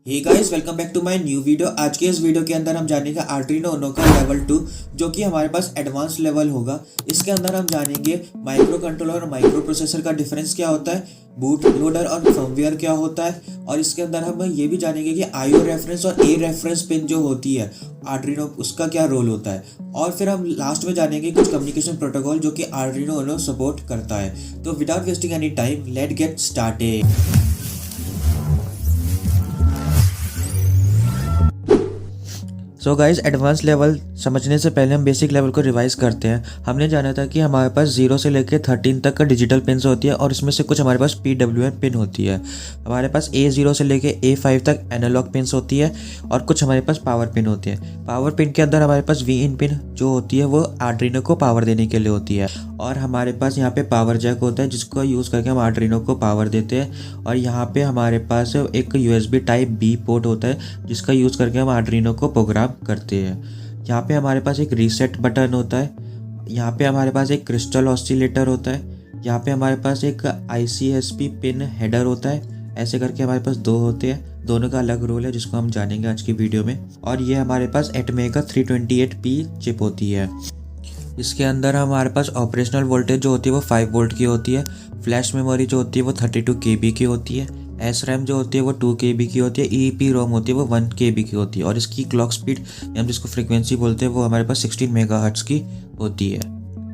Hey guys, welcome back to my new video. आज के इस वीडियो के अंदर हम जानेंगे आर्डिनो उनो का लेवल 2, जो कि हमारे पास एडवांस लेवल होगा। इसके अंदर हम जानेंगे माइक्रो कंट्रोलर और माइक्रो प्रोसेसर का डिफरेंस क्या होता है, बूट लोडर और फर्मवेयर क्या होता है, और इसके अंदर हम ये भी जानेंगे कि IO रेफरेंस और ए रेफरेंस पिन जो होती है आर्डिनो, उसका क्या रोल होता है। और फिर हम लास्ट में जानेंगे कुछ कम्युनिकेशन प्रोटोकॉल जो कि आर्डिनो उनो सपोर्ट करता है। तो without wasting any time, let get started. So guys, advance level समझने से पहले हम बेसिक लेवल को रिवाइज करते हैं। हमने जाना था कि हमारे पास 0 से लेकर 13 तक का डिजिटल पिन्स होती है और इसमें से कुछ हमारे पास PWM पिन होती है। हमारे पास A0 से लेकर A5 तक एनालॉग पिन्स होती है और कुछ हमारे पास पावर पिन होती है। पावर पिन के अंदर हमारे पास Vin पिन जो होती है वो आर्डिनो को पावर देने के लिए होती है, और हमारे पास यहाँ पे पावर जैक होता है जिसको यूज़ करके हम आर्डिनो को पावर देते हैं। और यहाँ पे हमारे पास एक USB टाइप B पोर्ट होता है जिसका यूज़ करके हम आर्डिनो को प्रोग्राम करते हैं। यहाँ पे हमारे पास एक रीसेट बटन होता है, यहाँ पे हमारे पास एक क्रिस्टल ऑसिलेटर होता है, यहाँ पे हमारे पास एक ICSP पिन हेडर होता है। ऐसे करके हमारे पास दो होते हैं, दोनों का अलग रोल है जिसको हम जानेंगे आज की वीडियो में। और ये हमारे पास एटमेगा 328P चिप होती है। इसके अंदर हमारे पास ऑपरेशनल वोल्टेज जो होती है वो 5 वोल्ट की होती है। फ्लैश मेमोरी जो होती है वो 32 KB की होती है। SRAM जो होती है वो 2 KB की होती है। EEPROM होती है वो 1 KB की होती है। और इसकी क्लॉक स्पीड, हम जिसको फ्रीक्वेंसी बोलते हैं, वो हमारे पास 16 मेगाहर्ट्ज की होती है।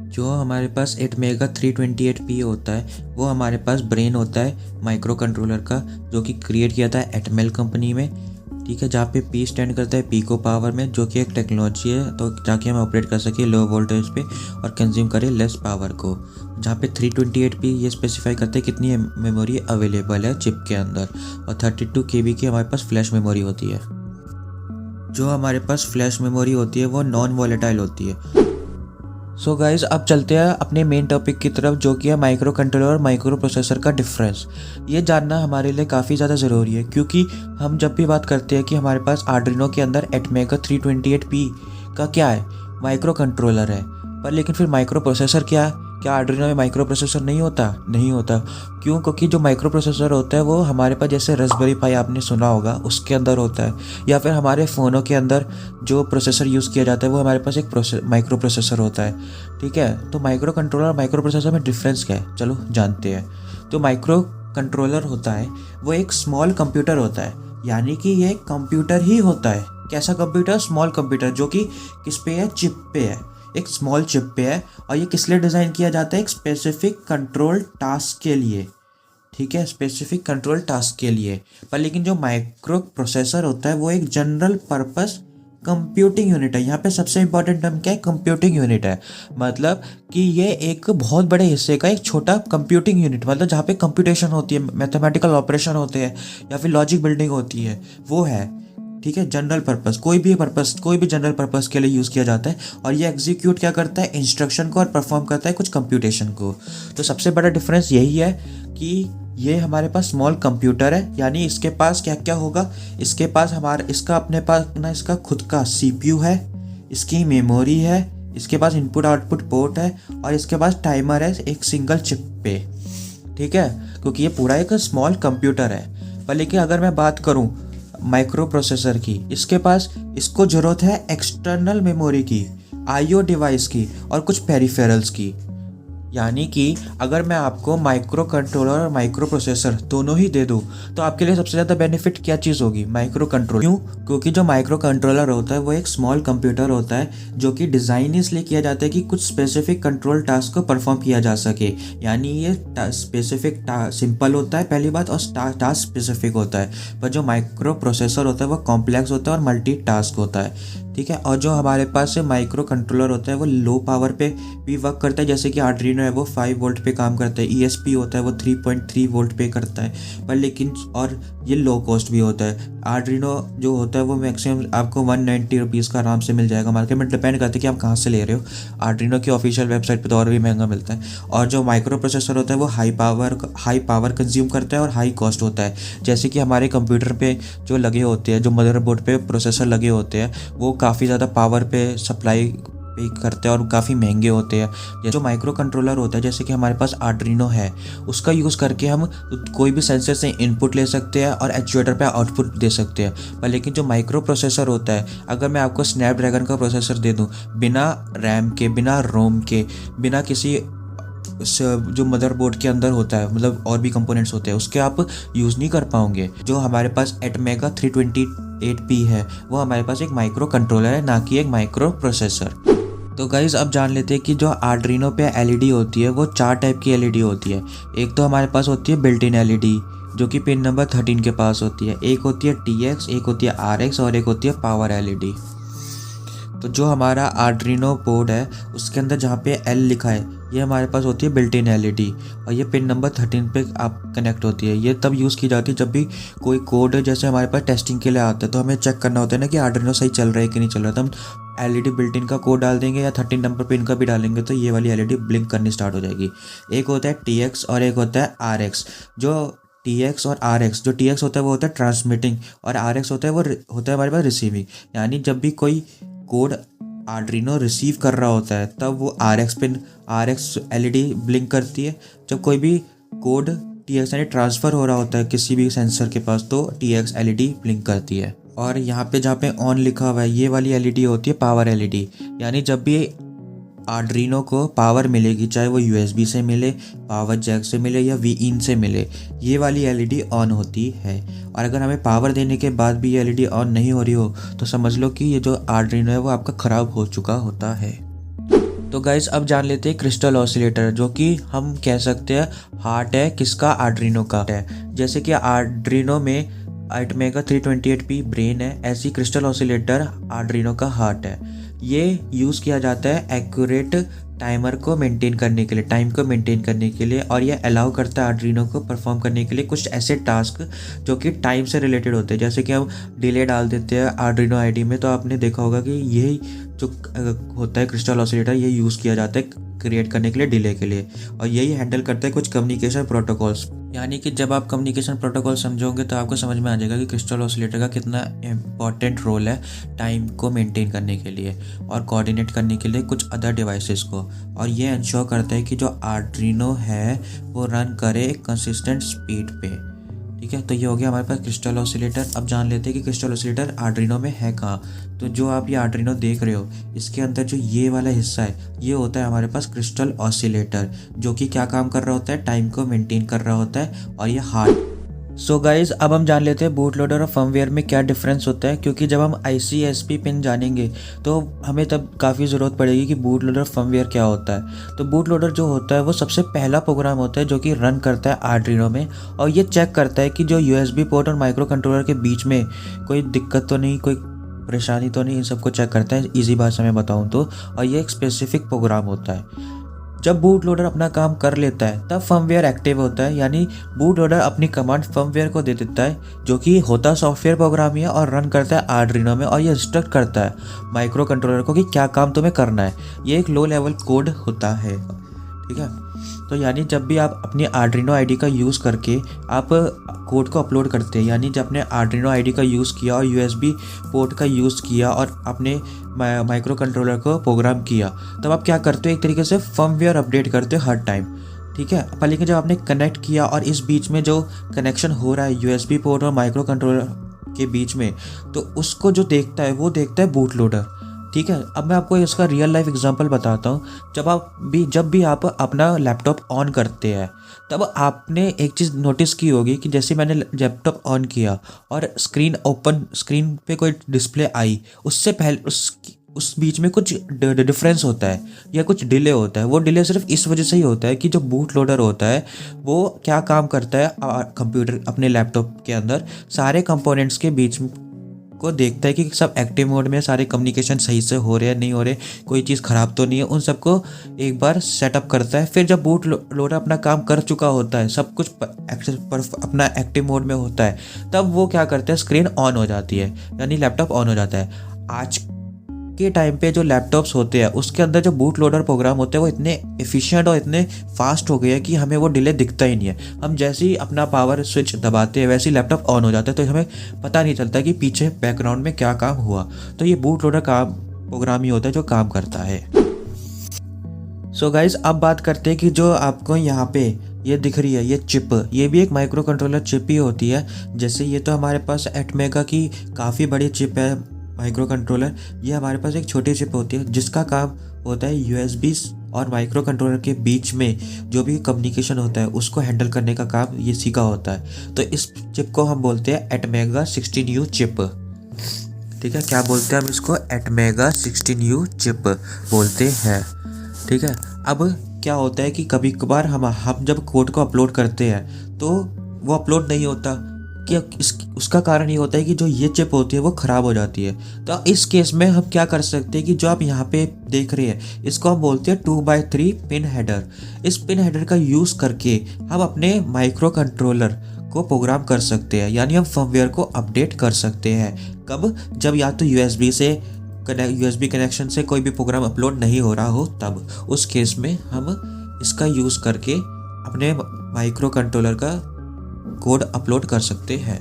जो हमारे पास एटमेगा 328P होता है वो हमारे पास ब्रेन होता है माइक्रो कंट्रोलर का, जो कि क्रिएट किया था एटमेल कंपनी में। ठीक है, जहाँ पे P स्टैंड करता है पिको पावर में, जो कि एक टेक्नोलॉजी है तो ताकि हम ऑपरेट कर सकें लो वोल्टेज पे और कंज्यूम करें लेस पावर को। जहाँ पे 328P ये स्पेसिफाई करते हैं कितनी मेमोरी अवेलेबल है चिप के अंदर, और 32 KB की हमारे पास फ्लैश मेमोरी होती है। जो हमारे पास फ्लैश मेमोरी होती है वो नॉन वॉलेटाइल होती है। सो गाइज, अब चलते हैं अपने मेन टॉपिक की तरफ, जो कि है माइक्रो कंट्रोलर और माइक्रो प्रोसेसर का डिफरेंस। ये जानना हमारे लिए काफ़ी ज़्यादा ज़रूरी है, क्योंकि हम जब भी बात करते हैं कि हमारे पास आर्डिनो के अंदर एटमेगा 328P का क्या है, माइक्रो कंट्रोलर है, पर लेकिन फिर माइक्रो प्रोसेसर क्या आर्डिनो में माइक्रो प्रोसेसर नहीं होता? नहीं होता। क्यों? क्योंकि जो माइक्रो प्रोसेसर होता है वो हमारे पास, जैसे रास्पबेरी पाई आपने सुना होगा, उसके अंदर होता है, या फिर हमारे फ़ोनों के अंदर जो प्रोसेसर यूज़ किया जाता है वो हमारे पास एक माइक्रो प्रोसेसर होता है। ठीक है, तो माइक्रो कंट्रोलर और माइक्रो प्रोसेसर में डिफरेंस क्या है, चलो जानते हैं। तो माइक्रो कंट्रोलर होता है वो एक स्मॉल कंप्यूटर होता है, यानी कि ये कंप्यूटर ही होता है। कैसा कंप्यूटर? स्मॉल कंप्यूटर, जो कि किस पे है? चिप पे है, एक स्मॉल चिप पे है। और ये किस लिए डिज़ाइन किया जाता है? एक स्पेसिफिक कंट्रोल टास्क के लिए। ठीक है, स्पेसिफिक कंट्रोल टास्क के लिए। पर लेकिन जो माइक्रो प्रोसेसर होता है वो एक जनरल पर्पस कंप्यूटिंग यूनिट है। यहाँ पे सबसे इंपॉर्टेंट टर्म क्या है? कंप्यूटिंग यूनिट है। मतलब कि ये एक बहुत बड़े हिस्से का एक छोटा कंप्यूटिंग यूनिट, मतलब जहाँ पे कंप्यूटेशन होती है, मैथमेटिकल ऑपरेशन होते हैं या फिर लॉजिक बिल्डिंग होती है, वो है। ठीक है, जनरल पर्पस, कोई भी जनरल पर्पस के लिए यूज़ किया जाता है। और ये एग्जीक्यूट क्या करता है? इंस्ट्रक्शन को, और परफॉर्म करता है कुछ कंप्यूटेशन को। तो सबसे बड़ा डिफरेंस यही है कि ये हमारे पास स्मॉल कंप्यूटर है, यानी इसके पास क्या क्या होगा? इसके पास इसका अपने पास ना, इसका खुद का CPU है, इसकी मेमोरी है, इसके पास इनपुट आउटपुट पोर्ट है, और इसके पास टाइमर है एक सिंगल चिप पे। ठीक है, क्योंकि ये पूरा एक स्मॉल कंप्यूटर है। पर लेकिन अगर मैं बात करूँ माइक्रो प्रोसेसर की, इसको ज़रूरत है एक्सटर्नल मेमोरी की, IO डिवाइस की, और कुछ पेरिफेरल्स की। यानी कि अगर मैं आपको माइक्रो कंट्रोलर और माइक्रो प्रोसेसर दोनों ही दे दूँ तो आपके लिए सबसे ज़्यादा बेनिफिट क्या चीज़ होगी? Micro controller. क्यों? क्योंकि जो माइक्रो कंट्रोलर होता है वो एक स्मॉल कंप्यूटर होता है, जो कि डिज़ाइन इसलिए किया जाता है कि कुछ स्पेसिफिक कंट्रोल टास्क को परफॉर्म किया जा सके। यानी ये स्पेसिफिक सिंपल होता है पहली बात, और टास्क स्पेसिफिक होता है। पर जो माइक्रो प्रोसेसर होता है वो कॉम्प्लेक्स होता है और मल्टी टास्क होता है। ठीक है, और जो हमारे पास माइक्रो कंट्रोलर होता है वो लो पावर पे भी वर्क करता है, जैसे कि आर्डिनो है वो 5 वोल्ट पे काम करता है, ESP होता है वो 3.3 वोल्ट पे करता है। पर लेकिन और ये लो कॉस्ट भी होता है। आर्डिनो जो होता है वो मैक्सिमम आपको 190 रुपीज़ का आराम से मिल जाएगा मार्केट में, डिपेंड करता है कि आप कहाँ से ले रहे हो। आर्डिनो की ऑफिशियल वेबसाइट पर तो और भी महंगा मिलता है। और जो माइक्रो प्रोसेसर होता है वो हाई पावर कंज्यूम करता है और हाई कॉस्ट होता है। जैसे कि हमारे कंप्यूटर पे जो लगे होते हैं, जो मदरबोर्ड पे प्रोसेसर लगे होते हैं, वो काफ़ी ज़्यादा पावर पे सप्लाई पे करते हैं और काफ़ी महंगे होते हैं। जैसे जो माइक्रो कंट्रोलर होता है, जैसे कि हमारे पास आर्डुइनो है, उसका यूज़ करके हम कोई भी सेंसर से इनपुट ले सकते हैं और एक्चुएटर पे आउटपुट दे सकते हैं। पर लेकिन जो माइक्रो प्रोसेसर होता है, अगर मैं आपको स्नैपड्रैगन का प्रोसेसर दे दूँ बिना रैम के, बिना रोम के, बिना किसी जो मदरबोर्ड के अंदर होता है, मतलब और भी कंपोनेंट्स होते हैं, उसके आप यूज़ नहीं कर पाओगे। जो हमारे पास एटमेगा 328P है, वो हमारे पास एक माइक्रो कंट्रोलर है, ना कि एक माइक्रो प्रोसेसर। तो गाइज़ अब जान लेते हैं कि जो आर्डुइनो पे एलईडी होती है वो 4 टाइप की एलईडी होती है। एक तो हमारे पास होती है बिल्ट इन एलईडी, जो कि पिन नंबर 13 के पास होती है। एक होती है TX, एक होती है RX और एक होती है पावर एलईडी। तो जो हमारा आर्डुइनो बोर्ड है उसके अंदर जहाँ पे L लिखा है, ये हमारे पास होती है बिल्ट इन एलईडी और ये पिन नंबर 13 पे आप कनेक्ट होती है। ये तब यूज़ की जाती है जब भी कोई कोड जैसे हमारे पास टेस्टिंग के लिए आता है, तो हमें चेक करना होता है ना कि आर्डुइनो सही चल रहा है कि नहीं चल रहा है। तो हम एलईडी बिल्ट इन का कोड डाल देंगे या 13 नंबर पिन का भी डालेंगे तो ये वाली एलईडी ब्लिंक करनी स्टार्ट हो जाएगी। एक होता है TX और एक होता है RX। जो TX और RX, जो TX होता है वो होता है ट्रांसमिटिंग और RX होता है वो होता है हमारे पास रिसीविंग। यानी जब भी कोई कोड आर्डुइनो रिसीव कर रहा होता है तब वो RX एलईडी ब्लिंक करती है। जब कोई भी कोड TX यानी ट्रांसफ़र हो रहा होता है किसी भी सेंसर के पास, तो TX एलईडी ब्लिंक करती है। और यहाँ पे जहाँ पे ऑन लिखा हुआ है, ये वाली एलईडी होती है पावर एलईडी। यानी जब भी आर्डुइनो को पावर मिलेगी, चाहे वो USB से मिले, पावर जैक से मिले या Vin से मिले, ये वाली एलईडी ऑन होती है। और अगर हमें पावर देने के बाद भी ये एलईडी ऑन नहीं हो रही हो तो समझ लो कि ये जो आर्डुइनो है वो आपका ख़राब हो चुका होता है। तो गाइस अब जान लेते हैं क्रिस्टल ऑसिलेटर, जो कि हम कह सकते हैं हार्ट है किसका, आर्डुइनो का है। जैसे कि आर्डुइनो में एटमेगा 328P ब्रेन है, ऐसी क्रिस्टल ऑसिलेटर आर्डुइनो का हार्ट है। ये यूज़ किया जाता है एक्यूरेट टाइमर को मेंटेन करने के लिए, टाइम को मेंटेन करने के लिए, और ये अलाउ करता है आर्डुइनो को परफॉर्म करने के लिए कुछ ऐसे टास्क जो कि टाइम से रिलेटेड होते हैं। जैसे कि हम डिले डाल देते हैं आर्डुइनो आईडी में, तो आपने देखा होगा कि यही जो होता है क्रिस्टल ऑसिलेटर, ये यूज़ किया जाता है क्रिएट करने के लिए डिले के लिए, और यही हैंडल करता है कुछ कम्युनिकेशन प्रोटोकॉल्स। यानी कि जब आप कम्युनिकेशन प्रोटोकॉल समझोगे तो आपको समझ में आ जाएगा कि क्रिस्टल ऑसिलेटर का कितना इम्पॉर्टेंट रोल है टाइम को मेंटेन करने के लिए और कोऑर्डिनेट करने के लिए कुछ अदर डिवाइसेस को। और ये इंश्योर करता है कि जो आर्डुइनो है वो रन करे एक कंसिस्टेंट स्पीड पे। ठीक है, तो ये हो गया हमारे पास क्रिस्टल ऑसिलेटर। अब जान लेते हैं कि क्रिस्टल ऑसिलेटर आर्डुइनो में है कहाँ। तो जो आप ये आर्डुइनो देख रहे हो, इसके अंदर जो ये वाला हिस्सा है, ये होता है हमारे पास क्रिस्टल ऑसिलेटर, जो कि क्या काम कर रहा होता है, टाइम को मेंटेन कर रहा होता है, और ये हार्ट। सो गाइज अब हम जान लेते हैं बूट लोडर और फर्मवेयर में क्या डिफरेंस होता है, क्योंकि जब हम ICSP पिन जानेंगे तो हमें तब काफ़ी ज़रूरत पड़ेगी कि बूट लोडर फर्मवेयर क्या होता है। तो बूट लोडर जो होता है वो सबसे पहला प्रोग्राम होता है जो कि रन करता है आर्डुइनो में, और ये चेक करता है कि जो USB पोर्ट और माइक्रो कंट्रोलर के बीच में कोई दिक्कत तो नहीं, कोई परेशानी तो नहीं, इन सबको चेक करता है, ईजी भाषा में बताऊँ तो। और ये एक स्पेसिफिक प्रोग्राम होता है। जब बूट लोडर अपना काम कर लेता है तब फर्मवेयर एक्टिव होता है, यानी बूट लोडर अपनी कमांड फर्मवेयर को दे देता है, जो कि होता सॉफ्टवेयर प्रोग्राम ही है और रन करता है आर्डुइनो में, और ये इंस्ट्रक्ट करता है माइक्रो कंट्रोलर को कि क्या काम तुम्हें करना है। ये एक लो लेवल कोड होता है। ठीक है, तो यानी जब भी आप अपनी आर्डुइनो आईडी का यूज़ करके आप कोड को अपलोड करते हैं, यानी जब आपने आर्डुइनो आईडी का यूज़ किया और USB पोर्ट का यूज़ किया और अपने माइक्रो कंट्रोलर को प्रोग्राम किया, तब आप क्या करते हो, एक तरीके से फर्मवेयर अपडेट करते हो हर टाइम। ठीक है, पर लेकिन जब आपने कनेक्ट किया और इस बीच में जो कनेक्शन हो रहा है USB पोर्ट और माइक्रो कंट्रोलर के बीच में, तो उसको जो देखता है वो देखता है बूट लोडर। ठीक है, अब मैं आपको इसका रियल लाइफ एग्जांपल बताता हूँ। जब भी आप अपना लैपटॉप ऑन करते हैं, तब आपने एक चीज़ नोटिस की होगी कि जैसे मैंने लैपटॉप ऑन किया और स्क्रीन पे कोई डिस्प्ले आई, उससे पहले उस बीच में कुछ डिफरेंस होता है या कुछ डिले होता है। वो डिले सिर्फ इस वजह से ही होता है कि जो बूट लोडर होता है वो क्या काम करता है, कंप्यूटर अपने लैपटॉप के अंदर सारे कंपोनेंट्स के बीच को देखता है कि सब एक्टिव मोड में, सारे कम्युनिकेशन सही से हो रहे हैं नहीं हो रहे, कोई चीज़ ख़राब तो नहीं है, उन सबको एक बार सेटअप करता है। फिर जब बूट लोडर अपना काम कर चुका होता है, सब कुछ अपना एक्टिव मोड में होता है, तब वो क्या करता है, स्क्रीन ऑन हो जाती है, यानी लैपटॉप ऑन हो जाता है। आज के टाइम पे जो लैपटॉप्स होते हैं उसके अंदर जो बूट लोडर प्रोग्राम होते हैं वो इतने एफिशिएंट और इतने फास्ट हो गए हैं कि हमें वो डिले दिखता ही नहीं है। हम जैसे ही अपना पावर स्विच दबाते हैं वैसे ही लैपटॉप ऑन हो जाता है, तो हमें पता नहीं चलता कि पीछे बैकग्राउंड में क्या काम हुआ। तो ये बूट लोडर काम प्रोग्राम ही होता है जो काम करता है। सो गाइज अब बात करते हैं कि जो आपको यहाँ पे ये दिख रही है ये चिप, ये भी एक माइक्रो कंट्रोलर चिप ही होती है। जैसे ये तो हमारे पास एटमेगा की काफ़ी बड़ी चिप है माइक्रो कंट्रोलर, ये हमारे पास एक छोटी चिप होती है जिसका काम होता है यूएसबी और माइक्रो कंट्रोलर के बीच में जो भी कम्युनिकेशन होता है उसको हैंडल करने का काम ये इसी का होता है। तो इस चिप को हम बोलते हैं एटमेगा 16U चिप। ठीक है, क्या बोलते हैं हम इसको? एटमेगा 16U चिप बोलते हैं। ठीक है, अब क्या होता है कि कभी कभार हम जब कोड को अपलोड करते हैं तो वो अपलोड नहीं होता, कि उसका कारण ये होता है कि जो ये चिप होती है वो ख़राब हो जाती है। तो इस केस में हम क्या कर सकते हैं कि जो आप यहाँ पे देख रहे हैं इसको हम बोलते हैं 2x3 पिन हेडर। इस पिन हेडर का यूज़ करके हम अपने माइक्रो कंट्रोलर को प्रोग्राम कर सकते हैं, यानी हम फर्मवेयर को अपडेट कर सकते हैं। कब? जब या तो यूएसबी कनेक्शन से कोई भी प्रोग्राम अपलोड नहीं हो रहा हो, तब उस केस में हम इसका यूज़ करके अपने माइक्रो कंट्रोलर का कोड अपलोड कर सकते हैं।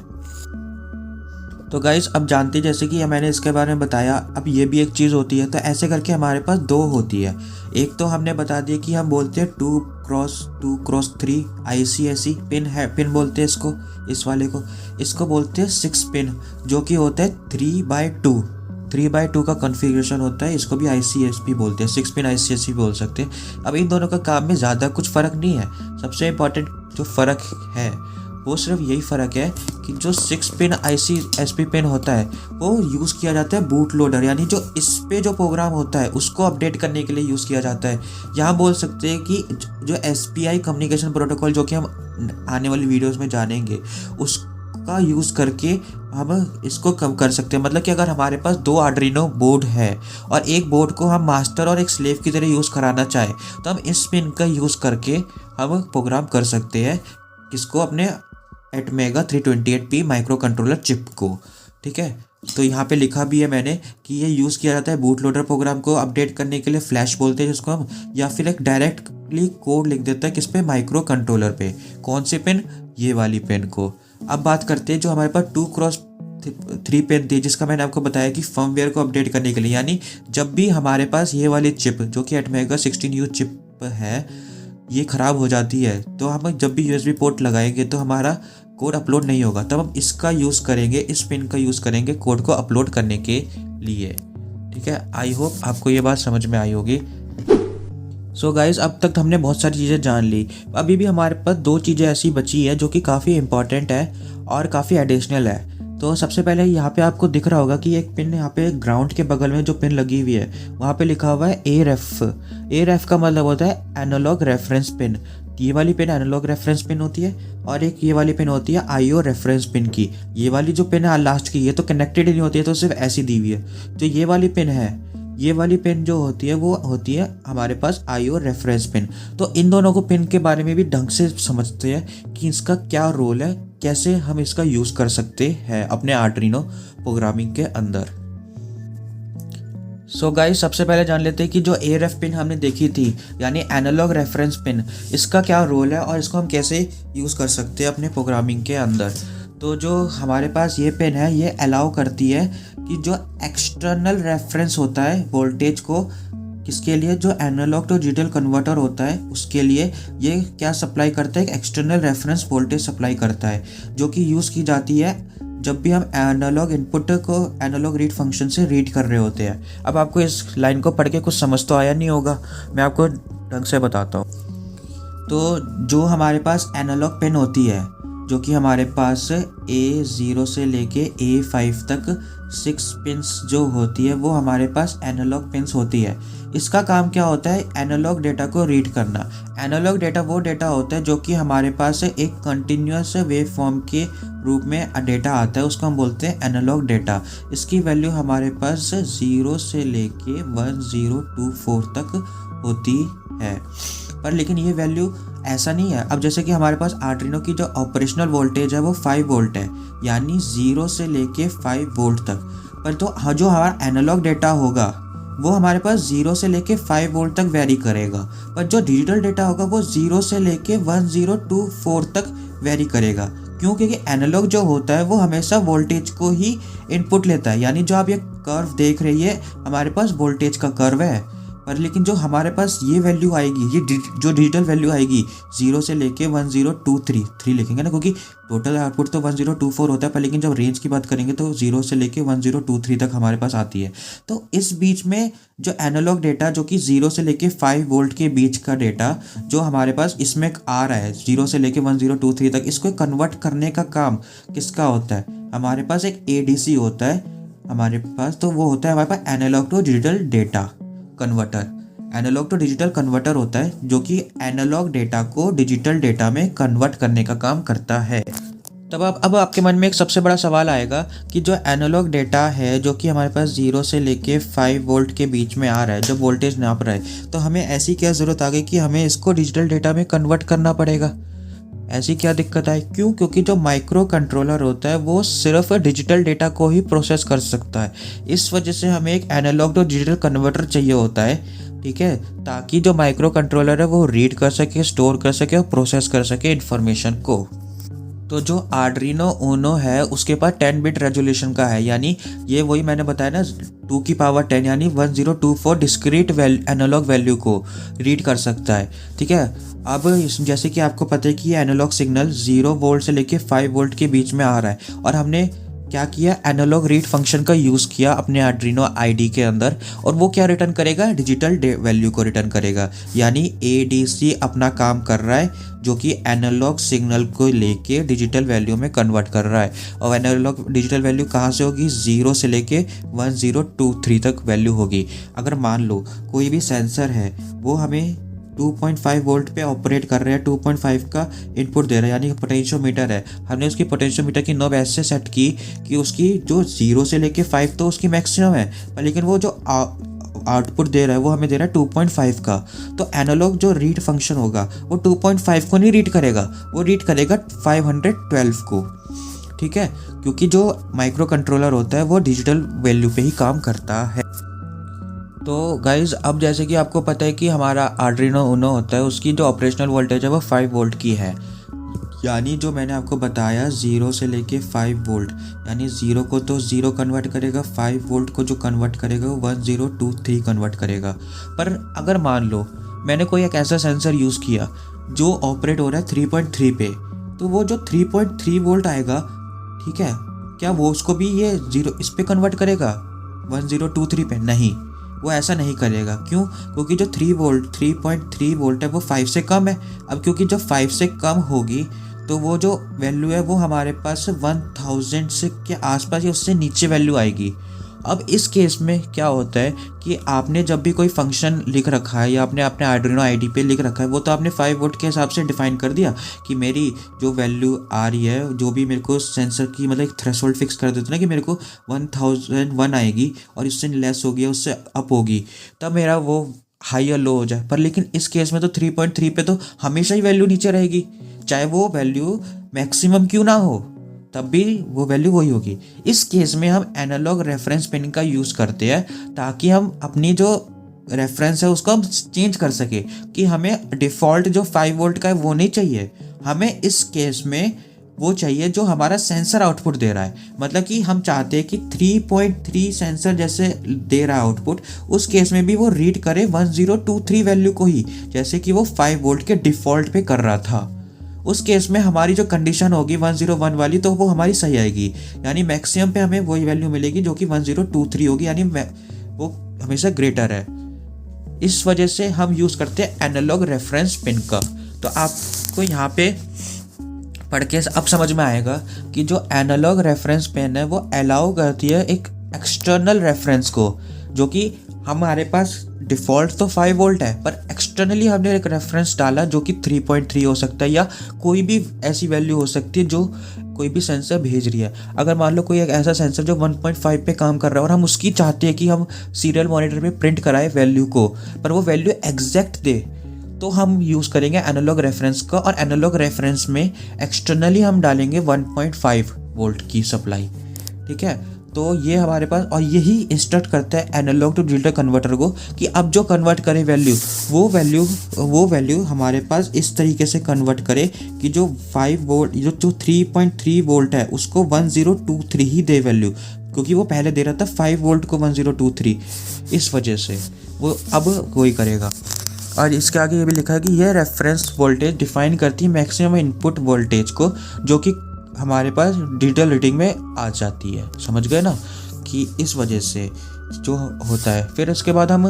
तो गाइस अब जानते जैसे कि मैंने इसके बारे में बताया, अब ये भी एक चीज़ होती है। तो ऐसे करके हमारे पास दो होती है। एक तो हमने बता दिया कि हम बोलते हैं 2x3 ICSE पिन है, पिन बोलते हैं इसको, इस वाले को। इसको बोलते हैं 6 पिन, जो कि होता है 3x2 का कॉन्फ़िगरेशन होता है। इसको भी ICSP बोलते हैं, 6 पिन ICSP बोल सकते हैं। अब इन दोनों का काम में ज़्यादा कुछ फ़र्क नहीं है। सबसे इम्पॉर्टेंट जो फ़र्क है वो सिर्फ यही फ़र्क है कि जो 6 पिन ICSP पिन होता है वो यूज़ किया जाता है बूट लोडर, यानी जो इस पे जो प्रोग्राम होता है उसको अपडेट करने के लिए यूज़ किया जाता है। यहाँ बोल सकते हैं कि जो SPI कम्युनिकेशन प्रोटोकॉल, जो कि हम आने वाली वीडियोज़ में जानेंगे, उसका यूज़ करके हम इसको कम कर सकते हैं। मतलब कि अगर हमारे पास 2 आर्डिनो बोर्ड है और एक बोर्ड को हम मास्टर और एक स्लेव की तरह यूज़ कराना चाहें तो हम इस पिन का यूज़ करके हम प्रोग्राम कर सकते हैं। किसको? अपने ATmega 328P micro controller chip को। ठीक है, तो यहाँ पे लिखा भी है मैंने कि ये यूज़ किया जाता है बूट लोडर प्रोग्राम को अपडेट करने के लिए, फ्लैश बोलते हैं जिसको हम, या फिर एक डायरेक्टली कोड लिख देता है किस पे? माइक्रो कंट्रोलर पे। कौन से पिन? ये वाली पिन को। अब बात करते हैं जो हमारे पास 2x3 पिन थी, जिसका मैंने आपको बताया कि फर्मवेयर को अपडेट करने के लिए, यानी जब भी हमारे पास ये वाली चिप जो कि एटमेगा 16U चिप है ये ख़राब हो जाती है, तो हम जब भी USB पोर्ट लगाएंगे तो हमारा कोड अपलोड नहीं होगा, तब हम इसका यूज़ करेंगे, इस पिन का यूज़ करेंगे कोड को अपलोड करने के लिए। ठीक है, आई होप आपको ये बात समझ में आई होगी। सो गाइज़ अब तक हमने बहुत सारी चीज़ें जान ली। अभी भी हमारे पास 2 चीज़ें ऐसी बची है जो कि काफ़ी इंपॉर्टेंट है और काफ़ी एडिशनल है। तो सबसे पहले यहाँ पे आपको दिख रहा होगा कि एक पिन यहाँ पे ग्राउंड के बगल में जो पिन लगी हुई है वहाँ पे लिखा हुआ है AREF का मतलब होता है एनालॉग रेफरेंस पिन। ये वाली पिन एनालॉग रेफरेंस पिन होती है और एक ये वाली पिन होती है IO रेफरेंस पिन की। ये वाली जो पिन है लास्ट की, ये तो कनेक्टेड ही नहीं होती है, तो सिर्फ ऐसी दी हुई है। जो ये वाली पिन है, ये वाली पिन जो होती है वो होती है हमारे पास IO रेफरेंस पिन। तो इन दोनों को पिन के बारे में भी ढंग से समझते हैं कि इसका क्या रोल है, कैसे हम इसका यूज़ कर सकते हैं अपने आर्डिनो प्रोग्रामिंग के अंदर। सो गाइस सबसे पहले जान लेते हैं कि जो AREF पिन हमने देखी थी, यानी एनालॉग रेफरेंस पिन, इसका क्या रोल है और इसको हम कैसे यूज़ कर सकते हैं अपने प्रोग्रामिंग के अंदर। तो जो हमारे पास ये पिन है ये अलाउ करती है कि जो एक्सटर्नल रेफरेंस होता है वोल्टेज को, किसके लिए? जो एनालॉग टू डिजिटल कन्वर्टर होता है उसके लिए ये क्या सप्लाई करता है? एक एक्सटर्नल रेफरेंस वोल्टेज सप्लाई करता है, जो कि यूज़ की जाती है जब भी हम एनालॉग इनपुट को एनालॉग रीड फंक्शन से रीड कर रहे होते हैं। अब आपको इस लाइन को पढ़ के कुछ समझ तो आया नहीं होगा, मैं आपको ढंग से बताता हूँ। तो जो हमारे पास एनालॉग पिन होती है, जो कि हमारे पास A0 से लेके A5 तक 6 पिन्स जो होती है वो हमारे पास एनालॉग पिन्स होती है। इसका काम क्या होता है? एनालॉग डेटा को रीड करना। एनालॉग डेटा वो डेटा होता है जो कि हमारे पास एक कंटिन्यूअस वेव फॉर्म के रूप में डेटा आता है, उसको हम बोलते हैं एनालॉग डेटा। इसकी वैल्यू हमारे पास 0 से लेके 1024 तक होती है। पर लेकिन ये वैल्यू ऐसा नहीं है। अब जैसे कि हमारे पास आर्डिनो की जो ऑपरेशनल वोल्टेज है वो 5 वोल्ट है, यानी 0 से लेके 5 वोल्ट तक। पर तो जो हमारा एनालॉग डेटा होगा वो हमारे पास 0 से लेके 5 वोल्ट तक वेरी करेगा, पर जो डिजिटल डेटा होगा वो 0 से लेके 1024 तक वेरी करेगा। क्यों? क्योंकि एनालॉग जो होता है वो हमेशा वोल्टेज को ही इनपुट लेता है, यानी जो आप ये कर्व देख रही है हमारे पास वोल्टेज का कर्व है, पर लेकिन जो हमारे पास ये वैल्यू आएगी, ये जो डिजिटल वैल्यू आएगी 0 से लेके 1023 लिखेंगे ना, क्योंकि टोटल आउटपुट तो 1024 होता है, पर लेकिन जब रेंज की बात करेंगे तो 0 से लेके 1023 तक हमारे पास आती है। तो इस बीच में जो एनालॉग डेटा जो कि 0 से लेके 5 वोल्ट के बीच का डेटा जो हमारे पास इसमें आ रहा है 0 से लेके 1023 तक, इसको कन्वर्ट करने का काम किसका होता है? हमारे पास एक ADC होता है हमारे पास, तो वो होता है हमारे पास analogue to digital data converter. Analogue to digital converter होता है जो कि एनालॉग डेटा को डिजिटल डेटा में कन्वर्ट करने का काम करता है। तब अब आपके मन में एक सबसे बड़ा सवाल आएगा कि जो एनालॉग डेटा है जो कि हमारे पास 0 से लेके 5 वोल्ट के बीच में आ रहा है, जो वोल्टेज नाप रहा है, तो हमें ऐसी क्या ज़रूरत आ गई कि हमें इसको डिजिटल डेटा में कन्वर्ट करना पड़ेगा? ऐसी क्या दिक्कत आई? क्यों? क्योंकि जो माइक्रो कंट्रोलर होता है वो सिर्फ डिजिटल डेटा को ही प्रोसेस कर सकता है। इस वजह से हमें एक एनालॉग टू डिजिटल कन्वर्टर चाहिए होता है, ठीक है, ताकि जो माइक्रो कंट्रोलर है वो रीड कर सके, स्टोर कर सके और प्रोसेस कर सके इन्फॉर्मेशन को। तो जो आर्डिनो ऊनो है उसके पास 10 बिट रेजोल्यूशन का है, यानी ये वही मैंने बताया ना 2 की पावर 10 यानी 1024 डिस्क्रीट एनालॉग वैल्यू को रीड कर सकता है, ठीक है। अब जैसे कि आपको पता है कि ये एनालॉग सिग्नल 0 वोल्ट से लेके 5 वोल्ट के बीच में आ रहा है, और हमने क्या किया, एनालॉग रीड फंक्शन का यूज़ किया अपने आर्डिनो आईडी के अंदर, और वो क्या रिटर्न करेगा? डिजिटल वैल्यू को रिटर्न करेगा। यानी ADC अपना काम कर रहा है जो कि एनालॉग सिग्नल को लेके डिजिटल वैल्यू में कन्वर्ट कर रहा है। और एनालॉग डिजिटल वैल्यू कहाँ से होगी? 0 से लेके 1023 तक वैल्यू होगी। अगर मान लो कोई भी सेंसर है वो हमें 2.5 वोल्ट पे ऑपरेट कर रहे हैं, 2.5 का इनपुट दे रहा है, यानी पोटेंशियोमीटर है, हमने उसकी पोटेंशियोमीटर की नॉब ऐसे सेट की कि उसकी जो 0 से लेके 5 तो उसकी मैक्सिमम है, पर लेकिन वो जो आउटपुट दे रहा है वो हमें दे रहा है 2.5 का। तो एनालॉग जो रीड फंक्शन होगा वो 2.5 को नहीं रीड करेगा, वो रीड करेगा 512 को, ठीक है, क्योंकि जो माइक्रो कंट्रोलर होता है वो डिजिटल वैल्यू पे ही काम करता है। तो गाइज़ अब जैसे कि आपको पता है कि हमारा आर्डिनो ऊनो होता है, उसकी जो ऑपरेशनल वोल्टेज है वो 5 वोल्ट की है, यानी जो मैंने आपको बताया 0 से लेके 5 वोल्ट, यानी 0 को तो 0 कन्वर्ट करेगा, 5 वोल्ट को जो कन्वर्ट करेगा वो 1023 कन्वर्ट करेगा। पर अगर मान लो मैंने कोई एक ऐसा सेंसर यूज़ किया जो ऑपरेट हो रहा है 3.3 पे, तो वो जो 3.3 वोल्ट आएगा, ठीक है, क्या वो उसको भी ये 0 इस पे कन्वर्ट करेगा 1023 पे? नहीं, वो ऐसा नहीं करेगा। क्यों? क्योंकि जो 3.3 वोल्ट है वो 5 से कम है। अब क्योंकि जब 5 से कम होगी तो वो जो वैल्यू है वो हमारे पास 1000 से के आसपास या उससे नीचे वैल्यू आएगी। अब इस केस में क्या होता है कि आपने जब भी कोई फंक्शन लिख रखा है या आपने अपने आर्डिनो आईडी पे लिख रखा है, वो तो आपने 5 वोल्ट के हिसाब से डिफाइन कर दिया कि मेरी जो वैल्यू आ रही है, जो भी मेरे को सेंसर की मतलब एक थ्रेशोल्ड फिक्स कर देते ना कि मेरे को 1001 आएगी और इससे लेस होगी या उससे अप होगी, तब मेरा वो हाई या लो हो जाए। पर लेकिन इस केस में तो 3.3 पे तो हमेशा ही वैल्यू नीचे रहेगी, चाहे वो वैल्यू मैक्सिमम क्यों ना हो, तब भी वो वैल्यू वही होगी। इस केस में हम एनालॉग रेफरेंस पिन का यूज़ करते हैं ताकि हम अपनी जो रेफरेंस है उसको हम चेंज कर सके कि हमें डिफ़ॉल्ट जो 5 वोल्ट का है वो नहीं चाहिए, हमें इस केस में वो चाहिए जो हमारा सेंसर आउटपुट दे रहा है। मतलब कि हम चाहते हैं कि 3.3 सेंसर जैसे दे रहा है आउटपुट, उस केस में भी वो रीड करे 1023 वैल्यू को ही, जैसे कि वो 5 वोल्ट के डिफ़ॉल्ट पे कर रहा था। उस केस में हमारी जो कंडीशन होगी 101 वाली, तो वो हमारी सही आएगी, यानी मैक्सिमम पे हमें वही वैल्यू मिलेगी जो कि 1023 होगी, यानी वो हमेशा ग्रेटर है। इस वजह से हम यूज़ करते हैं एनालॉग रेफरेंस पिन का। तो आपको यहाँ पे पढ़ के अब समझ में आएगा कि जो एनालॉग रेफरेंस पिन है वो अलाउ करती है एक एक्सटर्नल रेफरेंस को, जो कि हमारे पास डिफ़ॉल्ट तो 5 वोल्ट है, पर एक्सटर्नली हमने एक रेफरेंस डाला जो कि 3.3 हो सकता है या कोई भी ऐसी वैल्यू हो सकती है जो कोई भी सेंसर भेज रही है। अगर मान लो कोई एक ऐसा सेंसर जो 1.5 पे काम कर रहा है और हम उसकी चाहते हैं कि हम सीरियल मॉनिटर पे प्रिंट कराए वैल्यू को, पर वो वैल्यू एग्जैक्ट दे, तो हम यूज़ करेंगे एनालॉग रेफरेंस का, और एनालॉग रेफरेंस में एक्सटर्नली हम डालेंगे 1.5 वोल्ट की सप्लाई, ठीक है। तो ये हमारे पास, और यही इंस्ट्रक्ट करता है एनालॉग टू डिजिटल कन्वर्टर को कि अब जो कन्वर्ट करे वो वैल्यू हमारे पास इस तरीके से कन्वर्ट करे कि जो 5 वोल्ट जो 3.3 वोल्ट है उसको 1023 ही दे वैल्यू, क्योंकि वो पहले दे रहा था 5 वोल्ट को 1023, इस वजह से वो अब वही करेगा। और इसके आगे ये भी लिखा है कि यह रेफरेंस वोल्टेज डिफाइन करती है मैक्सिमम इनपुट वोल्टेज को, जो कि हमारे पास डिजिटल रीडिंग में आ जाती है। समझ गए ना कि इस वजह से जो होता है। फिर उसके बाद हम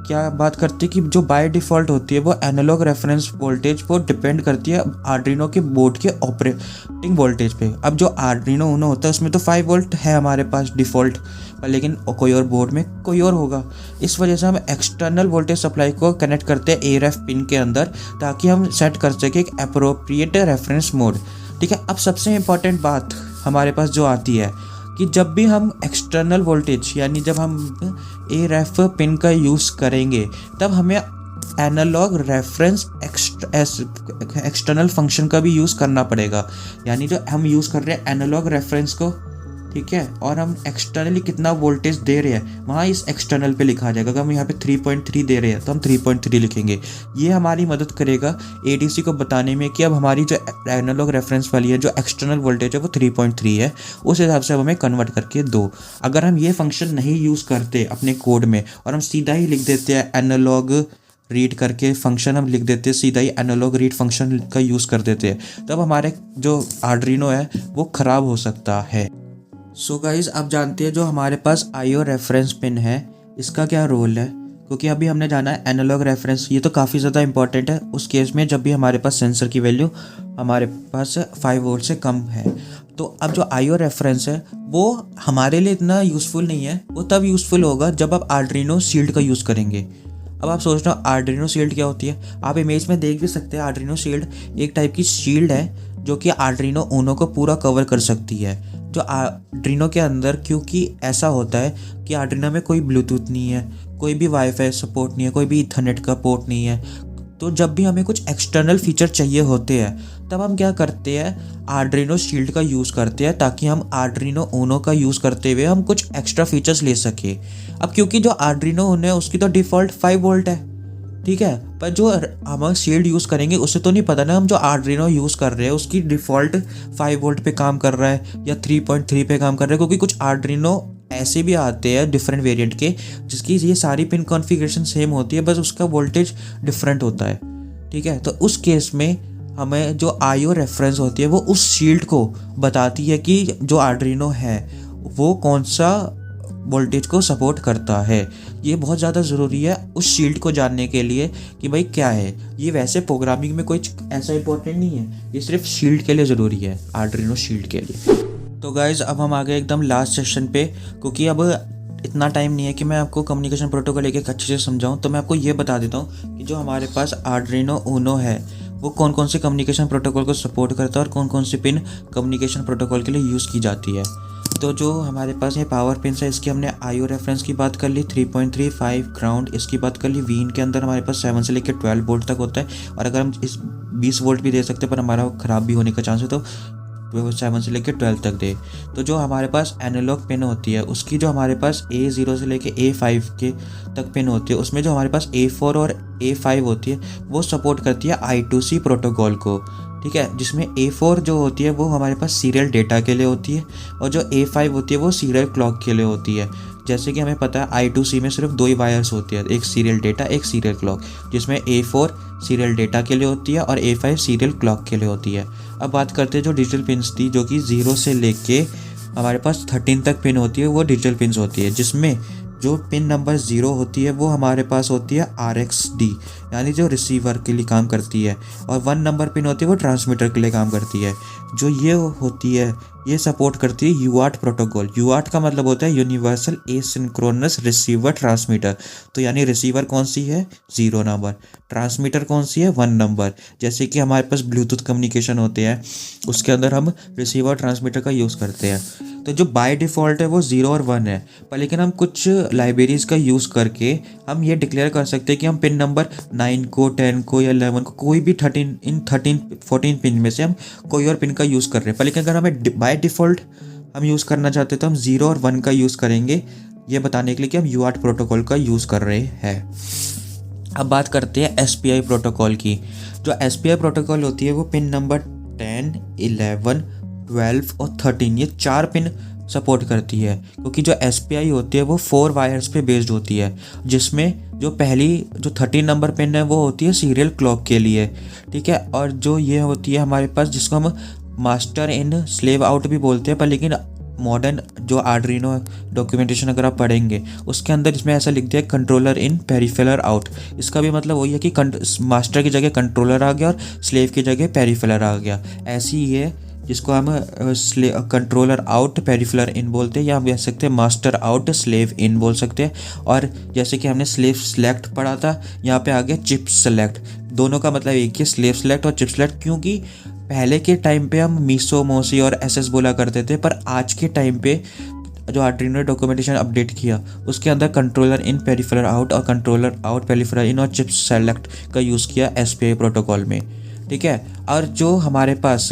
क्या बात करते हैं कि जो बाय डिफ़ॉल्ट होती है वो एनालॉग रेफरेंस वोल्टेज पर डिपेंड करती है आर्डिनो के बोर्ड के ऑपरेटिंग वोल्टेज पे। अब जो आर्डिनो ऊनो होता है उसमें तो 5 वोल्ट है हमारे पास डिफ़ॉल्ट, लेकिन कोई और बोर्ड में कोई और होगा। इस वजह से हम एक्सटर्नल वोल्टेज सप्लाई को कनेक्ट करते हैं ARF पिन के अंदर, ताकि हम सेट कर सकें एक अप्रोप्रिएट रेफरेंस मोड। ठीक है, अब सबसे इम्पॉर्टेंट बात हमारे पास जो आती है कि जब भी हम एक्सटर्नल वोल्टेज यानी जब हम ARF पिन का यूज़ करेंगे तब हमें एनालॉग रेफरेंस एक्सटर्नल फंक्शन का भी यूज़ करना पड़ेगा। यानी जो हम यूज़ कर रहे हैं एनालॉग रेफरेंस को, ठीक है, और हम एक्सटर्नली कितना वोल्टेज दे रहे हैं वहाँ इस एक्सटर्नल पे लिखा जाएगा। अगर हम यहाँ पे 3.3 दे रहे हैं तो हम 3.3 लिखेंगे। ये हमारी मदद करेगा ADC को बताने में कि अब हमारी जो एनालॉग रेफरेंस वाली है, जो एक्सटर्नल वोल्टेज है वो 3.3 है, उस हिसाब से अब हमें कन्वर्ट करके दो। अगर हम ये फंक्शन नहीं यूज़ करते अपने कोड में और हम सीधा ही लिख देते हैं एनालॉग रीड करके फंक्शन हम लिख देते हैं, सीधा ही एनालॉग रीड फंक्शन का यूज़ कर देते हैं, तब हमारे जो आर्डिनो है वो ख़राब हो सकता है। सो गाइज, आप जानते हैं जो हमारे पास IO रेफरेंस पिन है इसका क्या रोल है, क्योंकि अभी हमने जाना है एनालॉग रेफरेंस, ये तो काफ़ी ज़्यादा इंपॉर्टेंट है उस केस में जब भी हमारे पास सेंसर की वैल्यू हमारे पास 5 वोल्ट से कम है। तो अब जो IO रेफरेंस है वो हमारे लिए इतना यूज़फुल नहीं है, वो तब यूज़फुल होगा जब आप आर्डिनो शील्ड का यूज़ करेंगे। अब आप सोच रहे हो आर्डिनो शील्ड क्या होती है, आप इमेज में देख भी सकते हैं। आर्डिनो शील्ड एक टाइप की शील्ड है जो कि आर्डिनो ऊनो को पूरा कवर कर सकती है। जो आर्डिनो के अंदर, क्योंकि ऐसा होता है कि आर्डिनो में कोई ब्लूटूथ नहीं है, कोई भी वाईफाई सपोर्ट नहीं है, कोई भी ईथरनेट का पोर्ट नहीं है, तो जब भी हमें कुछ एक्सटर्नल फीचर चाहिए होते हैं तब हम क्या करते हैं, आर्डिनो शील्ड का यूज़ करते हैं, ताकि हम आर्डिनो ऊनो का यूज़ करते हुए हम कुछ एक्स्ट्रा फीचर्स ले सके। अब क्योंकि जो आर्डिनो ऊनो है उसकी तो डिफ़ॉल्ट 5 वोल्ट है, ठीक है, पर जो हम शील्ड यूज़ करेंगे उससे तो नहीं पता ना हम जो आर्डिनो यूज़ कर रहे हैं उसकी डिफ़ॉल्ट 5 वोल्ट पे काम कर रहा है या 3.3 पे काम कर रहा है, क्योंकि कुछ आर्डिनो ऐसे भी आते हैं डिफरेंट वेरिएंट के जिसकी ये सारी पिन कॉन्फ़िगरेशन सेम होती है, बस उसका वोल्टेज डिफरेंट होता है। ठीक है, तो उस केस में हमें जो IO रेफरेंस होती है वो उस शील्ड को बताती है कि जो आर्डिनो है वो कौन सा वोल्टेज को सपोर्ट करता है। ये बहुत ज़्यादा ज़रूरी है उस शील्ड को जानने के लिए कि भाई क्या है। ये वैसे प्रोग्रामिंग में कोई ऐसा इंपॉर्टेंट नहीं है, ये सिर्फ शील्ड के लिए ज़रूरी है, आर्डिनो शील्ड के लिए। तो गाइज़, अब हम आ गए एकदम लास्ट सेशन पे, क्योंकि अब इतना टाइम नहीं है कि मैं आपको कम्युनिकेशन प्रोटोकॉल एक अच्छे से समझाऊं, तो मैं आपको ये बता देता हूँ कि जो हमारे पास आर्डिनो ऊनो है वो कौन कौन से कम्युनिकेशन प्रोटोकॉल को सपोर्ट करता है और कौन कौन सी पिन कम्युनिकेशन प्रोटोकॉल के लिए यूज़ की जाती है। तो जो हमारे पास ये पावर पिन है इसकी हमने IO रेफरेंस की बात कर ली, 3.35 ग्राउंड इसकी बात कर ली। वीन के अंदर हमारे पास 7 से लेकर 12 वोल्ट तक होता है, और अगर हम इस 20 वोल्ट भी दे सकते हैं पर हमारा ख़राब भी होने का चांस है तो 7 से लेकर 12 तक दे। तो जो हमारे पास एनालॉग पिन होती है उसकी जो हमारे पास A0 से लेकर A5 के तक पिन होती है, उसमें जो हमारे पास A4 और A5 होती है वो सपोर्ट करती है I2C प्रोटोकॉल को। ठीक है, जिसमें A4 जो होती है वो हमारे पास सीरियल डेटा के लिए होती है और जो A5 होती है वो सीरियल क्लॉक के लिए होती है। जैसे कि हमें पता है I2C में सिर्फ 2 ही वायर्स होती है, एक सीरियल डेटा एक सीरियल क्लॉक, जिसमें A4 सीरियल डेटा के लिए होती है और A5 सीरियल क्लॉक के लिए होती है। अब बात करते हैं जो डिजिटल पिन्स थी, जो कि 0 से लेके हमारे पास 13 तक पिन होती है, वो डिजिटल पिन्स होती है, जिसमें जो पिन नंबर 0 होती है वो हमारे पास होती है RxD यानी जो रिसीवर के लिए काम करती है, और 1 नंबर पिन होती है वो ट्रांसमीटर के लिए काम करती है। जो ये होती है ये सपोर्ट करती है UART प्रोटोकॉल। UART का मतलब होता है यूनिवर्सल एसिंक्रोनस रिसीवर ट्रांसमीटर। तो यानी रिसीवर कौन सी है 0 नंबर, ट्रांसमीटर कौन सी है 1 नंबर। जैसे कि हमारे पास ब्लूटूथ कम्युनिकेशन होते हैं उसके अंदर हम रिसीवर ट्रांसमीटर का यूज़ करते हैं। तो जो बाय डिफ़ॉल्ट है वो 0 और 1 है, पर लेकिन हम कुछ लाइब्रेरीज़ का यूज़ करके हम ये डिक्लेयर कर सकते हैं कि हम पिन नंबर 9 को 10 को या 11 को कोई भी 14 पिन में से हम कोई और पिन का यूज़ कर रहे हैं। पर लेकिन अगर हमें बाय डिफ़ॉल्ट हम यूज़ करना चाहते हैं तो हम 0 और 1 का यूज़ करेंगे, ये बताने के लिए कि हम UART प्रोटोकॉल का यूज़ कर रहे हैं। अब बात करते हैं SPI प्रोटोकॉल की। जो SPI प्रोटोकॉल होती है वो पिन नंबर 10, 11, 12 और 13 ये 4 पिन सपोर्ट करती है, क्योंकि जो SPI होती है वो 4 वायर्स पे बेस्ड होती है, जिसमें जो पहली जो 13 नंबर पिन है वो होती है सीरियल क्लॉक के लिए, ठीक है। और जो ये होती है हमारे पास, जिसको हम मास्टर इन स्लेव आउट भी बोलते हैं, पर लेकिन मॉडर्न जो आर्डिनो डॉक्यूमेंटेशन अगर आप पढ़ेंगे उसके अंदर इसमें ऐसा लिख दिया कंट्रोलर इन पेरिफेरल आउट। इसका भी मतलब वही है कि मास्टर की जगह कंट्रोलर आ गया और स्लेव की जगह पेरिफेरल आ गया। ऐसी ही है जिसको हम कंट्रोलर आउट पेरिफेरल इन बोलते हैं, या हम कह सकते हैं मास्टर आउट स्लेव इन बोल सकते हैं। और जैसे कि हमने स्लेव सेलेक्ट पढ़ा था, यहाँ पे आ गया चिप सेलेक्ट। दोनों का मतलब एक ही, स्लेव सेलेक्ट और चिप सेलेक्ट, क्योंकि पहले के टाइम पे हम मीसो मोसी और SS बोला करते थे, पर आज के टाइम पे जो आर्डिनो डॉक्यूमेंटेशन अपडेट किया उसके अंदर कंट्रोलर इन पेरिफेरल आउट और कंट्रोलर आउट पेरिफेरल इन और चिप सेलेक्ट का यूज़ किया SPI प्रोटोकॉल में, ठीक है। और जो हमारे पास,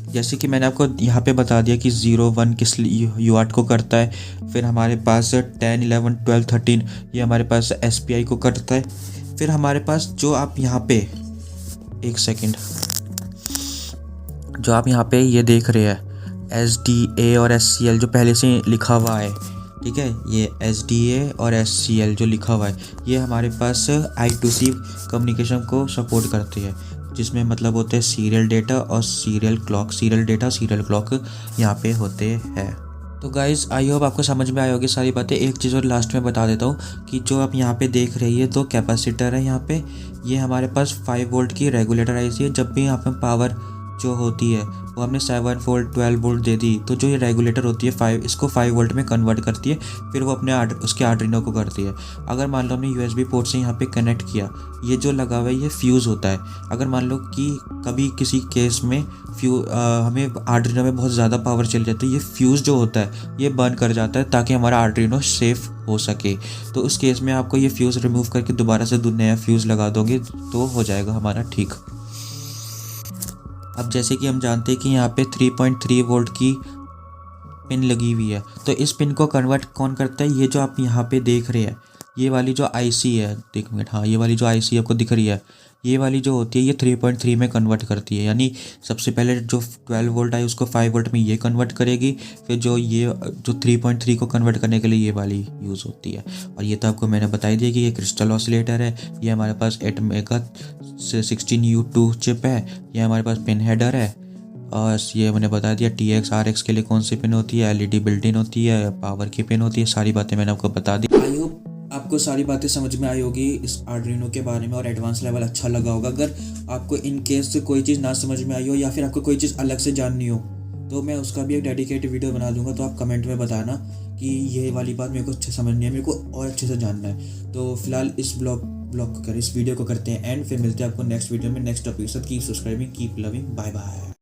जैसे कि मैंने आपको यहाँ पे बता दिया कि 0, 1 किस UART को करता है, फिर हमारे पास 10, 11, 12, 13 ये हमारे पास SPI को करता है। फिर हमारे पास जो आप यहाँ पे एक सेकेंड, जो आप यहाँ पे ये देख रहे हैं SDA और SCL जो पहले से लिखा हुआ है, ठीक है, ये SDA और SCL जो लिखा हुआ है ये हमारे पास I2C कम्युनिकेशन को सपोर्ट करते हैं, जिसमें मतलब होते हैं सीरियल डेटा और serial clock, serial data serial clock यहाँ पे होते हैं। तो गाइज़ आई होप आपको समझ में आई होगी सारी बातें। एक चीज़ और लास्ट में बता देता हूँ कि जो आप यहाँ पे देख रही है 2 कैपेसिटर है यहाँ पे, ये हमारे पास 5 वोल्ट की रेगुलेटर आईसी है। जब भी यहाँ पे पावर जो होती है वो हमने 7 वोल्ट 12 वोल्ट दे दी, तो जो ये रेगुलेटर होती है इसको 5 वोल्ट में कन्वर्ट करती है, फिर वो अपने उसके आर्डिनो को करती है। अगर मान लो हमने USB पोर्ट से यहाँ पे कनेक्ट किया, ये जो लगा हुआ है ये फ्यूज़ होता है। अगर मान लो कि कभी किसी केस में हमें आर्डिनो में बहुत ज़्यादा पावर चली जाती है, ये फ्यूज़ जो होता है ये बर्न कर जाता है ताकि हमारा आर्डिनो सेफ हो सके। तो उस केस में आपको ये फ्यूज़ रिमूव करके दोबारा से नया फ्यूज़ लगा दोगे तो हो जाएगा हमारा ठीक। अब जैसे कि हम जानते हैं कि यहाँ पे 3.3 वोल्ट की पिन लगी हुई है, तो इस पिन को कन्वर्ट कौन करता है? ये जो आप यहाँ पे देख रहे हैं ये वाली जो IC है, एक मिनट, हाँ ये वाली जो IC आपको दिख रही है, ये वाली जो होती है ये 3.3 में कन्वर्ट करती है। यानी सबसे पहले जो 12 वोल्ट है उसको 5 वोल्ट में ये कन्वर्ट करेगी, फिर जो 3.3 को कन्वर्ट करने के लिए ये वाली यूज़ होती है। और ये तो आपको मैंने बताई दिया कि ये क्रिस्टल ऑसिलेटर है, ये हमारे पास 8 मेगा 16U2 चिप है, ये हमारे पास पिन हेडर है, और ये मैंने बता दिया TX RX के लिए कौन सी पिन होती है, LED बिल्ट इन होती है, पावर की पिन होती है, सारी बातें मैंने आपको बता दी। आई होप आपको सारी बातें समझ में आई होगी इस आर्डिनो के बारे में और एडवांस लेवल अच्छा लगा होगा। अगर आपको इन केस कोई चीज़ ना समझ में आई हो या फिर आपको कोई चीज़ अलग से जाननी हो तो मैं उसका भी एक डेडिकेटेड वीडियो बना दूंगा, तो आप कमेंट में बताना कि ये वाली बात मेरे को अच्छे समझ नहीं है, मेरे को और अच्छे से जानना है। तो फिलहाल इस इस वीडियो को करते हैं एंड, फिर मिलते हैं आपको नेक्स्ट वीडियो में नेक्स्ट टॉपिक के साथ। Keep subscribing, keep loving, bye bye.